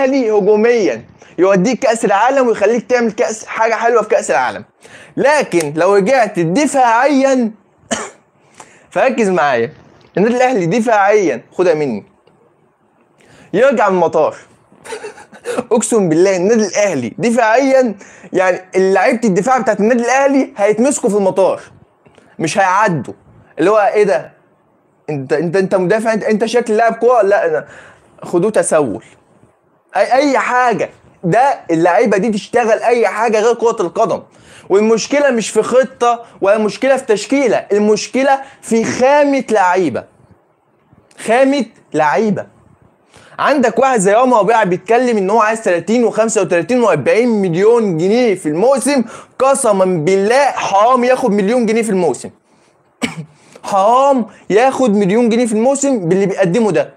الاهلي هجوميا يوديك كاس العالم ويخليك تعمل حاجه حلوه في كاس العالم، لكن لو رجعت دفاعيا فركز معايا، النادي الاهلي دفاعيا خدها مني يرجع من المطار اقسم بالله النادي الاهلي دفاعيا، يعني لعيبه الدفاع بتاعت النادي الاهلي هيتمسكوا في المطار مش هيعدوا. اللي هو ايه ده، انت مدافع، انت شكل لاعب كوره، لا خدوه تسول، اي حاجه، ده اللعيبه دي تشتغل اي حاجه غير كره القدم. والمشكله مش في خطه ولا مشكله في تشكيله، المشكله في خامه لعيبه، خامه لعيبه. عندك واحد زي عمر ربيعه بيتكلم ان هو عايز 30 و35 و40 مليون جنيه في الموسم، قسما بالله حرام ياخد مليون جنيه في الموسم حرام ياخد مليون جنيه في الموسم باللي بيقدمه ده.